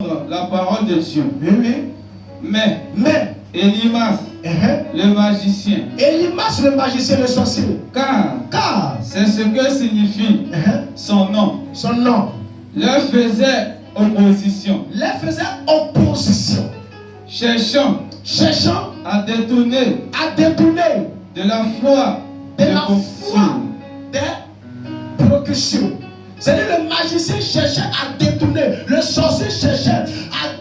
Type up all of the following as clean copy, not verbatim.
la parole de Dieu. Oui. Mais Elimas, le magicien, le sorcier. Car c'est ce que signifie son nom. Leur faisait opposition. Cherchant à détourner de la foi des procussions. C'est-à-dire le magicien cherchait à détourner, le sorcier cherchait à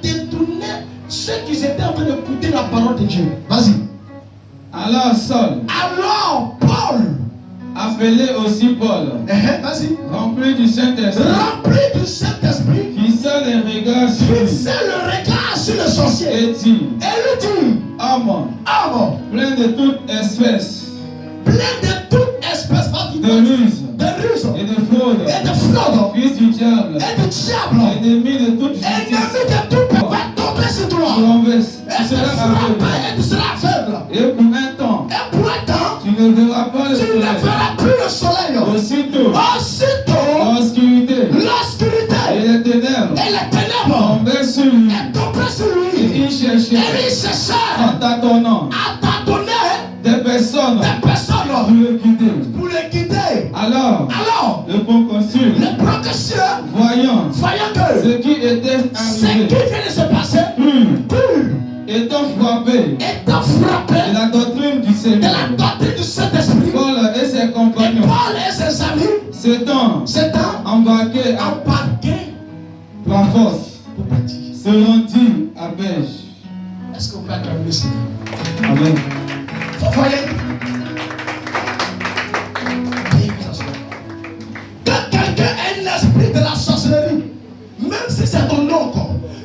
détourner ceux qui étaient en train d'écouter la parole de Dieu. Vas-y. Alors Paul, appelé aussi Paul, vas-y, rempli du Saint-Esprit, fixait le regard sur le sorcier et dit, lui dit, homme, plein de toute espèce de ruse et de fraude, fils du diable, ennemi de toute justice, va tomber sur toi. Tu seras aveugle. Et pour un temps, tu ne verras pas le soleil. Aussitôt, l'obscurité et les ténèbres tombaient sur lui. Et il cherchait en tâtonnant des personnes pour le guider. Alors, le proconsul, voyant ce qui était arrivé, vient de se passer, étant frappé de la doctrine du Seigneur, Saint-Esprit, Paul et ses compagnons, s'étant embarqués par force, se rendit à Perge. Est-ce qu'on peut acclamer le Seigneur? Amen. Vous voyez? Quand quelqu'un a l'esprit de la sorcellerie, même si c'est ton oncle,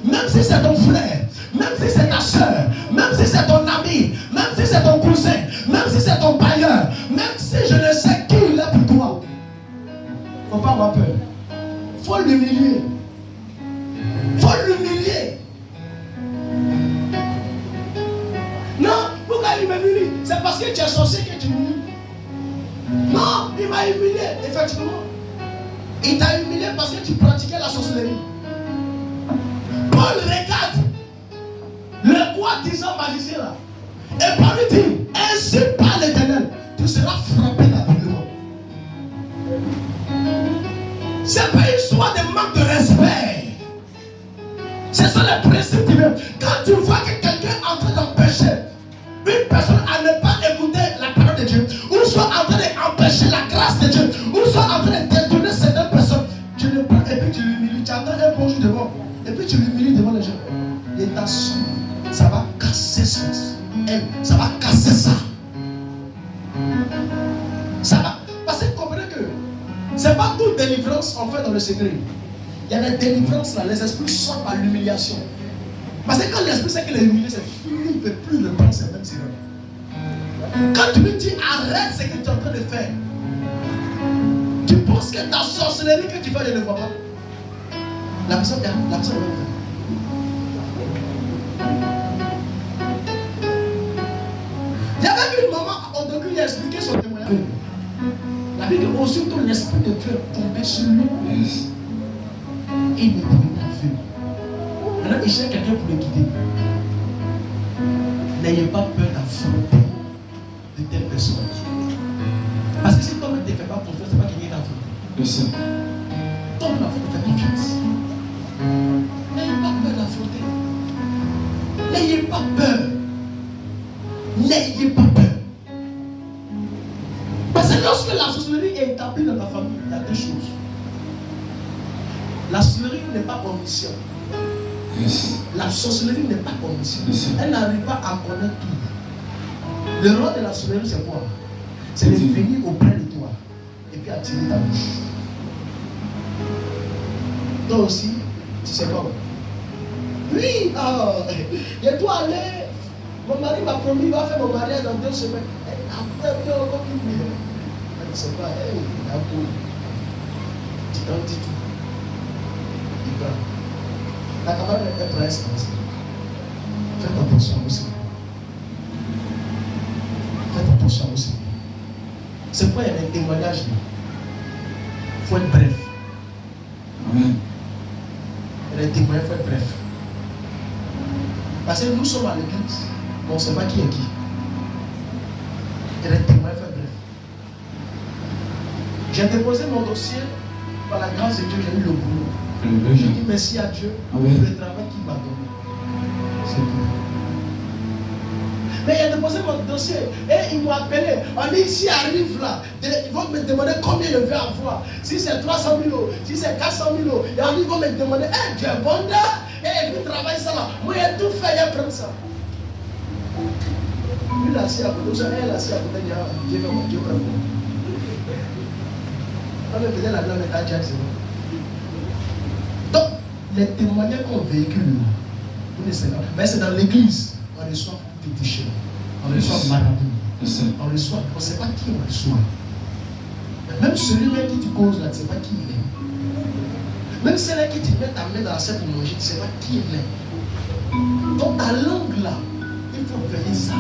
même si c'est ton frère, même si c'est ta soeur, même si c'est ton ami, même si c'est ton cousin, même si c'est ton bailleur, même si je ne sais qui il est pour toi, il ne faut pas avoir peur. Il faut l'humilier. Non, pourquoi il m'humilie? C'est parce que tu es sorcier que tu m'humilies. Non, il m'a humilié, effectivement. Il t'a humilié parce que tu pratiquais la sorcellerie. Paul regarde le roi disant magicien là. Et Paul lui dit, ainsi par l'Éternel, tu seras frappé d'aveuglement. C'est pas une histoire de manque de respect. Ce sont les principes divins. Quand tu vois que quelqu'un est en train d'empêcher une personne à ne pas écouter la parole de Dieu, ou soit en train d'empêcher la grâce de Dieu, ou soit en train de détourner certaines personnes, tu le prends et puis tu l'humilies. Tu attends un bon jour devant, et puis tu l'humilies devant les gens. Et t'assures, ça va casser ça va casser ça. Ça va. Parce que comprenez que c'est pas toute délivrance en fait dans le secret. Il y a des délivrances là, les esprits sortent par l'humiliation. Parce que quand l'esprit sait qu'il est humilié, c'est fini, il ne peut plus le prendre ces mêmes erreurs. Quand tu lui dis arrête ce que tu es en train de faire, tu penses que ta sorcellerie que tu fais, je ne vois pas. La personne est là. Il y avait une maman au début, il a expliqué son témoignage. La Bible dit aussitôt l'esprit de Dieu est tombé sur lui. Et il me dit la vue. Maintenant, il cherche quelqu'un pour le guider. N'ayez pas peur d'affronter de telles personnes. Parce que si toi-même ne te fais pas confiance, c'est pas quelqu'un qui t'affronte. Toi-même, il faut te faire confiance. N'ayez pas peur d'affronter. N'ayez pas peur. N'ayez pas peur. Parce que lorsque la sorcellerie est établie dans ta famille, il y a deux choses. La sorcellerie n'est pas omnisciente. La sorcellerie n'est pas omnisciente. Elle n'arrive pas à connaître tout. Le rôle de la sorcellerie, c'est quoi? C'est de venir auprès de toi et puis attirer ta bouche. Toi aussi, tu sais quoi? Oui, je dois aller. Mon mari m'a promis, il va faire mon mariage dans 2 semaines. Après, il y a encore qui me dit, c'est pas, il a beau. Tu t'en dis tout. Il va. La camarade est prête. Faites attention aussi. Faites attention aussi. C'est pourquoi il y a des témoignages. Il faut être bref. Amen. Il y a des témoignages, il faut être bref. Parce que nous sommes à l'église, on ne sait pas qui est qui. Et les témoins fait bref. J'ai déposé mon dossier, par la grâce de Dieu, j'ai eu le boulot. J'ai dit merci à Dieu pour le travail qu'il m'a donné. C'est tout. Mais j'ai déposé mon dossier et ils m'ont appelé. On dit ici arrive là. Ils vont me demander combien je vais avoir. Si c'est 300 000 euros, si c'est 400 000 euros. Et on dit, ils vont me demander, hey, tu es bon là. Et puis travaille ça là. Moi j'ai tout fait, j'ai pris ça. Lui il a assis à côté, elle a assis à côté, Dieu veut mon Dieu prend. On me faisait la blâme à Jack, c'est bon. Donc, les témoignages qu'on véhicule, mais c'est dans l'église, on reçoit pétition, on reçoit marabout, on reçoit, on ne sait pas qui on reçoit. Même celui-même qui te cause là, tu ne sais pas qui il est. Même celui qui te met ta main dans la scène de manger, tu ne sais pas qui il est. Donc ta langue là, il faut veiller ça.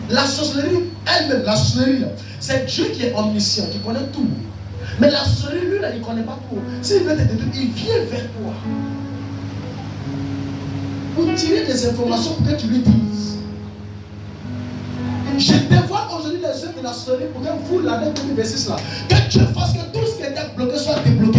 La sorcellerie, elle-même, la sorcellerie, c'est Dieu qui est omniscient, qui connaît tout. Mais la sorcellerie, lui, là, il ne connaît pas tout. S'il veut te détruire, il vient vers toi. Pour tirer des informations pour que tu lui dises. Je dévoile aujourd'hui les œuvres de la sorcellerie pour que vous, l'année 2026 là, que Dieu fasse que tout ce qui était bloqué soit débloqué.